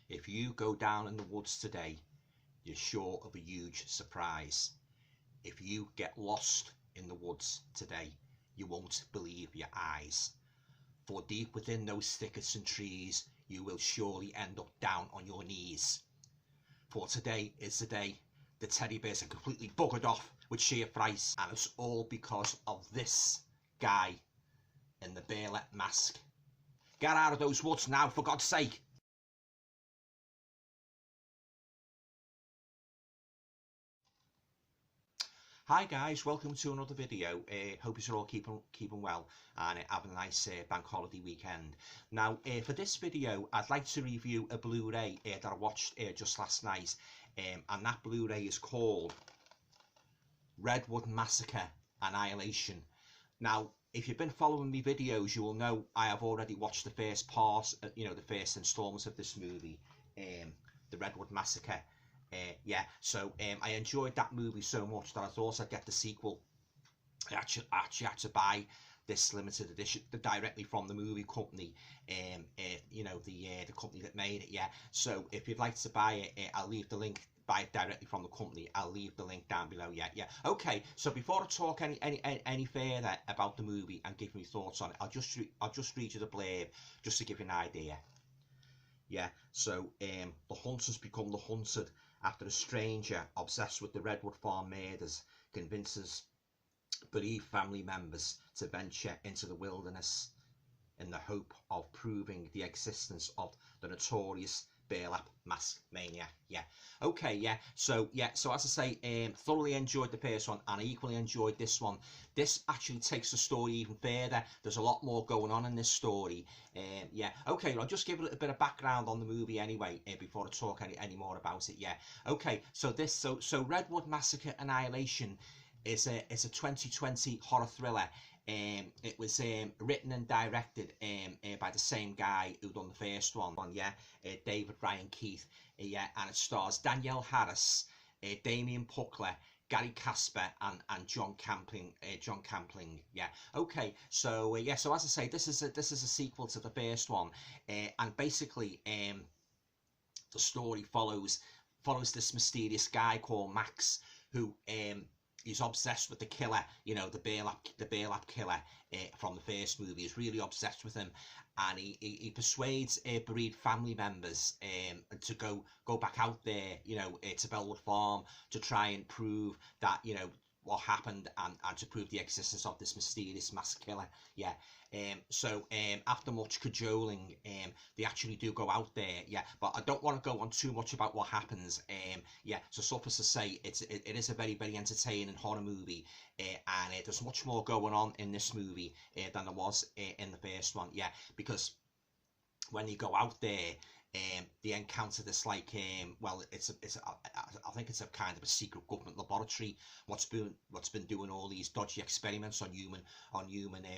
If you go down in the woods today, you're sure of a huge surprise. If you get lost in the woods today, you won't believe your eyes. For deep within those thickets and trees, you will surely end up down on your knees. For today is the day the teddy bears are completely buggered off with sheer fright, and it's all because of this guy in the bear-let mask. Get out of those woods now, for God's sake! Hi guys, welcome to another video. Hope you're all keeping well and having a nice bank holiday weekend. Now for this video I'd like to review a Blu-ray that I watched just last night, and that Blu-ray is called Redwood Massacre Annihilation. Now if you've been following me videos, you will know I have already watched the first part, the first installments of this movie, the Redwood Massacre. So I enjoyed that movie so much that I thought I'd get the sequel. I actually had to buy this limited edition directly from the movie company, the company that made it. So if you'd like to buy it, I'll leave the link. Buy it directly from the company. I'll leave the link down below. Okay, so before I talk any further about the movie and give me thoughts on it, I'll just read you the blurb just to give you an idea. So the hunters become the hunted after a stranger obsessed with the Redwood Farm murders convinces bereaved family members to venture into the wilderness in the hope of proving the existence of the notorious burlap mask mania. So as I say, thoroughly enjoyed the first one and I equally enjoyed this one. This actually takes the story even further. There's a lot more going on in this story. Okay, well, I'll just give a little bit of background on the movie anyway, before I talk any more about it. Okay, so Redwood Massacre Annihilation is a 2020 horror thriller. It was written and directed by the same guy who done the first one. David Ryan Keith. And it stars Danielle Harris, Damien Puckler, Gary Casper, and John Campling. Okay, so as I say, this is a sequel to the first one, and basically the story follows this mysterious guy called Max, who he's obsessed with the killer, the burlap killer from the first movie. He's really obsessed with him, and he persuades bereaved family members to go back out there, to Bellwood Farm to try and prove that, what happened, and to prove the existence of this mysterious mass killer. After much cajoling, they actually do go out there. But I don't want to go on too much about what happens. So suffice to say, it is a very, very entertaining horror movie, and there's much more going on in this movie than there was in the first one. Because when you go out there, they encounter this I think it's a kind of a secret government laboratory what's been doing all these dodgy experiments on human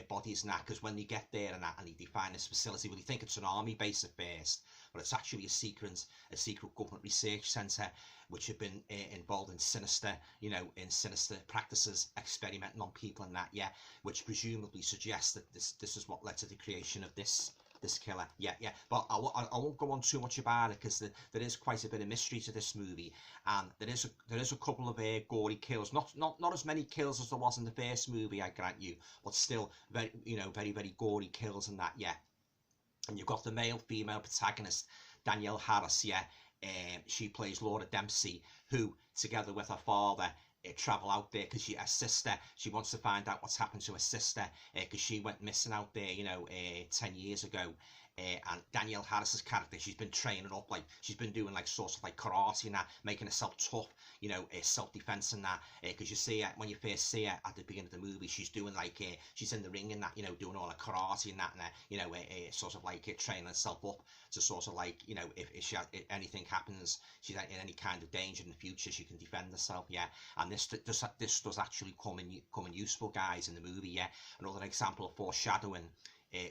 bodies and that. Because when they get there and they find this facility, well, you think it's an army base at first, but it's actually a secret government research centre which have been involved in sinister practices, experimenting on people and that. Which presumably suggests that this is what led to the creation of this killer. But I won't go on too much about it, because there is quite a bit of mystery to this movie, and there is a couple of gory kills. Not as many kills as there was in the first movie, I grant you, but still very very gory kills and that. And you've got the male-female protagonist, Danielle Harris. She plays Laura Dempsey, who together with her father travel out there because her sister, she wants to find out what's happened to her sister, because she went missing out there 10 years ago. And Danielle Harris's character, she's been training up, she's been doing sort of karate and that, making herself tough, self-defense and that, because you see her, when you first see her at the beginning of the movie, she's doing she's in the ring and that, doing all the karate and that, and sort of training herself up to sort of if anything happens, she's in any kind of danger in the future, she can defend herself. And this does actually come in useful, guys, in the movie. Another example of foreshadowing,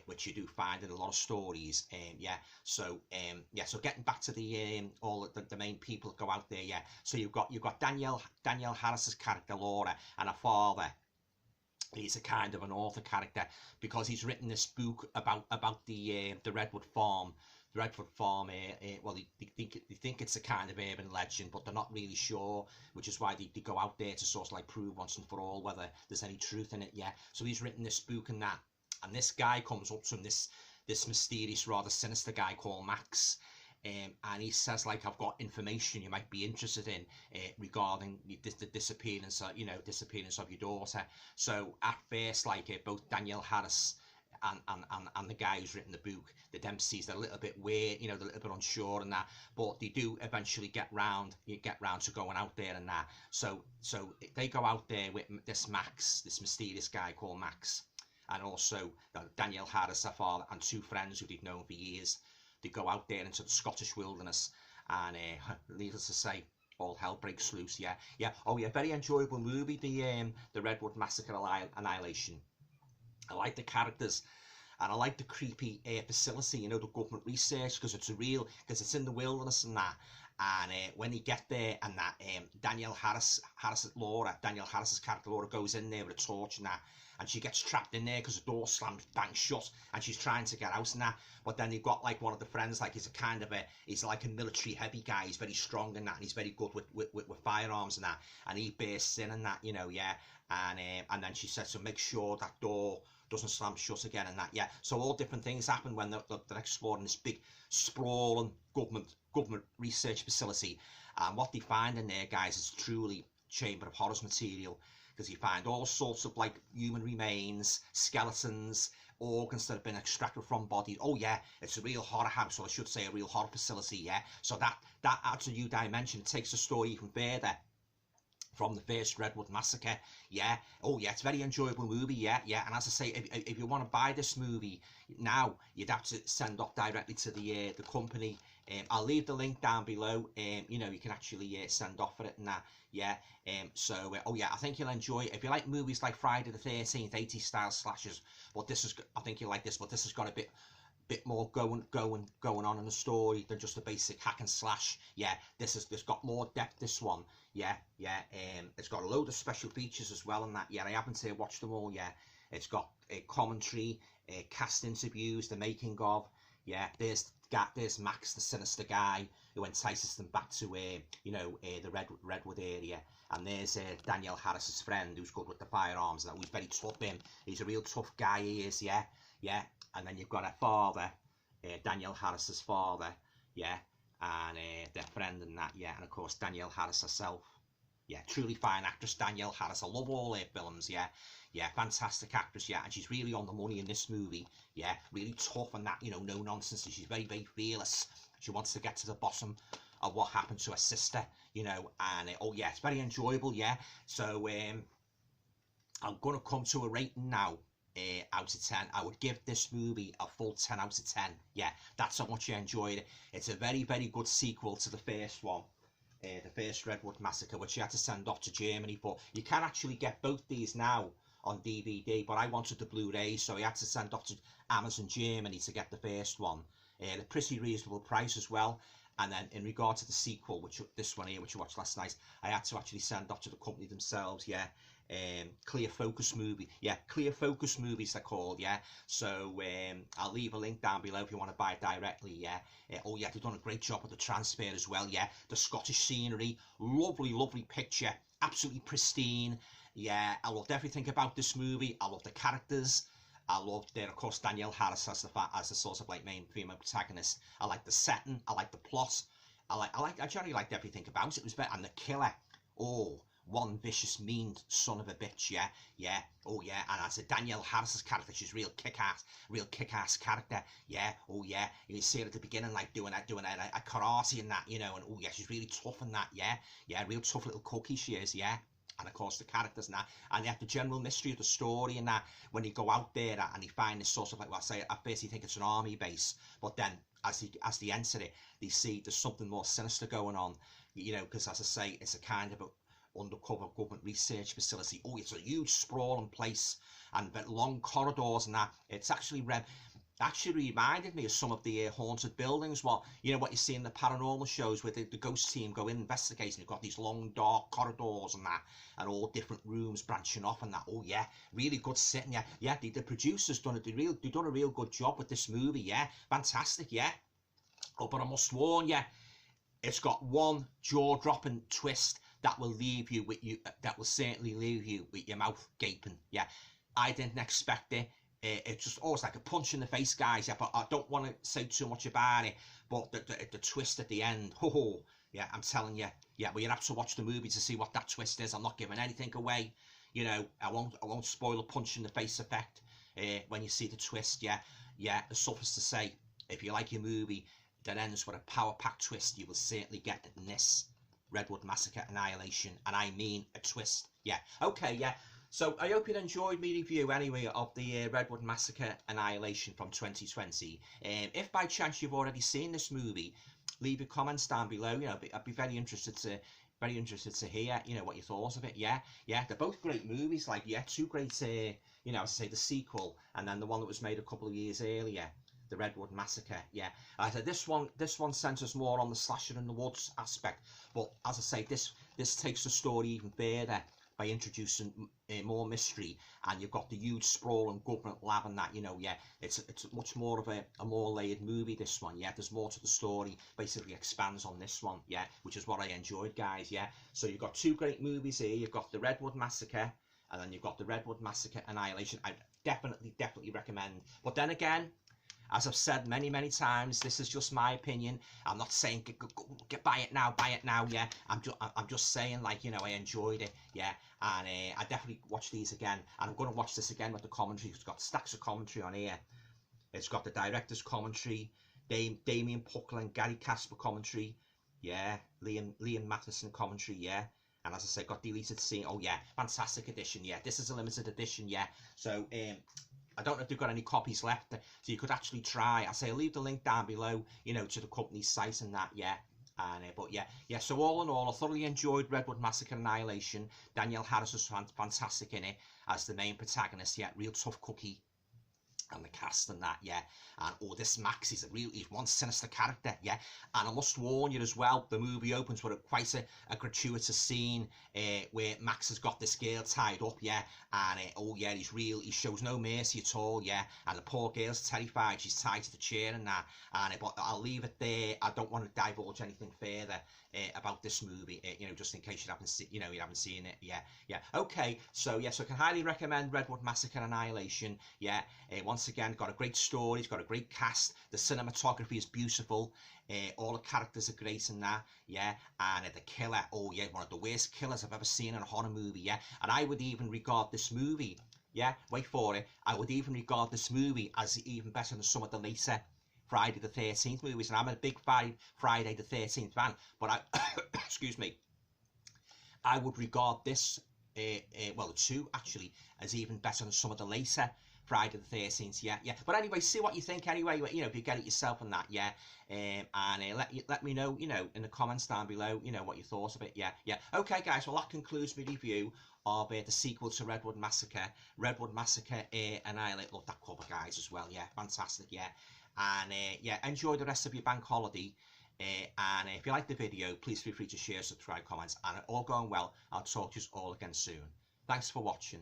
which you do find in a lot of stories. So getting back to the main people that go out there. So you've got Danielle Harris's character Laura, and her father. He's a kind of an author character, because he's written this book about the Redwood Farm. The Redwood Farm, well, they think it's a kind of urban legend, but they're not really sure, which is why they go out there to sort of like prove once and for all whether there's any truth in it. Yeah, so he's written this book and that, and this guy comes up to him, this mysterious, rather sinister guy called Max. And he says, like, I've got information you might be interested in regarding the disappearance, disappearance of your daughter. So at first, like, both Danielle Harris and the guy who's written the book, the Dempseys, they're a little bit weird, they're a little bit unsure and that, but they do eventually get round to going out there and that. So they go out there with this Max, this mysterious guy called Max, and also Danielle Harris, her father, and two friends who they've known for years. They go out there into the Scottish wilderness, and needless to say, all hell breaks loose. Yeah. Oh yeah, very enjoyable movie, the Redwood Massacre Annihilation. I like the characters, and I like the creepy facility, the government research, because it's in the wilderness and that. And when you get there and that, Danielle Harris's character Laura goes in there with a torch and that, and she gets trapped in there because the door slams bang shut, and she's trying to get out and that. But then you've got like one of the friends, like he's like a military heavy guy. He's very strong and that, and he's very good with firearms and that. And he bursts in and that, yeah. And then she says, so make sure that door doesn't slam shut again and that, yeah. So all different things happen when they're exploring this big sprawling government research facility. And what they find in there, guys, is truly Chamber of Horrors material, because you find all sorts of like human remains, skeletons, organs that have been extracted from bodies. Oh yeah, it's a real horror house, or I should say a real horror facility, yeah. So that adds a new dimension. It takes the story even further from the first Redwood Massacre, yeah. Oh yeah, it's a very enjoyable movie, yeah. And as I say, if you want to buy this movie now, you'd have to send off directly to the company. I'll leave the link down below. You can actually send off for it and that, yeah. Oh yeah, I think you'll enjoy it. If you like movies like Friday the 13th, 80s style slashers, but I think you'll like this, but this has got a bit more going on in the story than just a basic hack and slash. Yeah, there's got more depth, this one. Yeah. It's got a load of special features as well and that. Yeah, I haven't watched them all. Yeah, it's got commentary, cast interviews, the making of. Yeah, there's Max, the sinister guy who entices them back to the Redwood area, and there's Danielle Harris's friend who's good with the firearms and that, who's very tough. He's a real tough guy, he is. Yeah. And then you've got her father, Danielle Harris's father, yeah, and their friend and that, yeah, and of course Danielle Harris herself. Yeah, truly fine actress, Danielle Harris. I love all her films, yeah, fantastic actress, yeah, and she's really on the money in this movie, yeah, really tough and that, no nonsense. She's very, very fearless. She wants to get to the bottom of what happened to her sister, and oh yeah, it's very enjoyable, yeah. So I'm gonna come to a rating now. Out of 10. I would give this movie a full 10 out of 10. Yeah, that's how much I enjoyed it. It's a very, very good sequel to the first one, the first Redwood Massacre, which you had to send off to Germany for. You can actually get both these now on DVD, but I wanted the Blu-ray, so I had to send off to Amazon Germany to get the first one. At a pretty reasonable price as well. And then in regard to the sequel, this one here, which I watched last night, I had to actually send off to the company themselves, yeah. Clear Focus Movie, yeah, Clear Focus Movies they're called, yeah. So I'll leave a link down below if you want to buy it directly, yeah. Oh yeah, they've done a great job with the transfer as well, yeah. The Scottish scenery, lovely picture, absolutely pristine, yeah. I loved everything about this movie. I love the characters. I loved of course, Danielle Harris as the sort of like main female protagonist. I like the setting. I like the plot. I generally liked everything about it. It was better, and the killer. Oh, one vicious, mean son of a bitch. Yeah. Oh yeah. And as a Danielle Harris's character, she's real kick-ass character. Yeah. Oh yeah. You see her at the beginning, like doing a karate and that, and oh yeah, she's really tough and that. Yeah. Real tough little cookie she is. Yeah. And of course the characters and that, and you have the general mystery of the story and that, when you go out there and you find this sort of like, well, I say at first you think it's an army base, but then as they enter it, they see there's something more sinister going on, because as I say, it's a kind of a undercover government research facility. Oh, it's a huge sprawling place and long corridors and that. It's actually reminded me of some of the haunted buildings. Well, what you see in the paranormal shows where the ghost team go in investigating. You've got these long dark corridors and that, and all different rooms branching off and that. Oh yeah, really good setting. Yeah. The producers done a real good job with this movie. Yeah, fantastic. Yeah. Oh, but I must warn you, It's got one jaw-dropping twist that will leave you with that will certainly leave you with your mouth gaping. Yeah, I didn't expect it. It's just always like a punch in the face, guys. Yeah, but I don't want to say too much about it. But the twist at the end, oh, yeah, I'm telling you, yeah. Well, you have to watch the movie to see what that twist is. I'm not giving anything away. You know, I won't spoil a punch in the face effect when you see the twist. Yeah, yeah. Suffice to say, if you like your movie that ends with a power-packed twist, you will certainly get it in this Redwood Massacre Annihilation, and I mean a twist. Yeah. Okay. Yeah. So I hope you enjoyed my review anyway of the Redwood Massacre Annihilation from 2020. If by chance you've already seen this movie, leave your comments down below. You know, I'd be very interested to hear, you know, what you thought of it. Yeah, yeah, they're both great movies. Like, yeah, two great, you know, say the sequel and then the one that was made a couple of years earlier, the Redwood Massacre. Yeah, so this one centers more on the slasher in the woods aspect, but as I say, this takes the story even further by introducing more mystery, and you've got the huge sprawling government lab and that, you know. Yeah, it's much more of a more layered movie, this one. Yeah, there's more to the story, basically expands on this one. Yeah, which is what I enjoyed, guys. Yeah, so you've got two great movies here. You've got the Redwood Massacre, and then you've got the Redwood Massacre Annihilation. I definitely recommend. But then again, as I've said many times, this is just my opinion. I'm not saying get buy it now, yeah. I'm just saying, like, you know, I enjoyed it, yeah, and I definitely watch these again, and I'm going to watch this again with the commentary. It's got stacks of commentary on here. It's got the director's commentary, Damien Puckle and Gary Casper commentary, yeah, Liam Matheson commentary, yeah. And as I said, got deleted scene. Oh yeah, fantastic edition, yeah. This is a limited edition, yeah. So I don't know if they've got any copies left, so you could actually try. I say I'll leave the link down below, you know, to the company's site and that, yeah. And but yeah. So all in all, I thoroughly enjoyed Redwood Massacre Annihilation. Danielle Harris was fantastic in it as the main protagonist. Yeah, real tough cookie. And the cast and that, yeah. And this Max is he's one sinister character, yeah. And I must warn you as well, the movie opens with quite a gratuitous scene where Max has got this girl tied up, yeah. And oh yeah, he shows no mercy at all, yeah. And the poor girl's terrified, she's tied to the chair and that. And but I'll leave it there. I don't want to divulge anything further about this movie, you know, just in case you haven't seen it, yeah. Okay, so I can highly recommend Redwood Massacre Annihilation, yeah. Once again, got a great story, it's got a great cast, the cinematography is beautiful, all the characters are great in that, yeah. And the killer, oh yeah, one of the worst killers I've ever seen in a horror movie, yeah. And I would even regard this movie, yeah, wait for it, I would even regard this movie as even better than some of the later Friday the 13th movies. And I'm a big Friday the 13th fan, but I excuse me, I would regard this well, the two actually, as even better than some of the later Friday the 13th, yeah. But anyway, see what you think anyway, you know, if you get it yourself and that, yeah. And let me know, you know, in the comments down below, you know, what you thought of it, yeah. Okay, guys, well, that concludes my review of the sequel to Redwood Massacre Annihilate. Love that cover, guys, as well, yeah, fantastic, yeah. And yeah, enjoy the rest of your bank holiday. And if you like the video, please feel free to share, subscribe, comments, and all going well, I'll talk to you all again soon. Thanks for watching.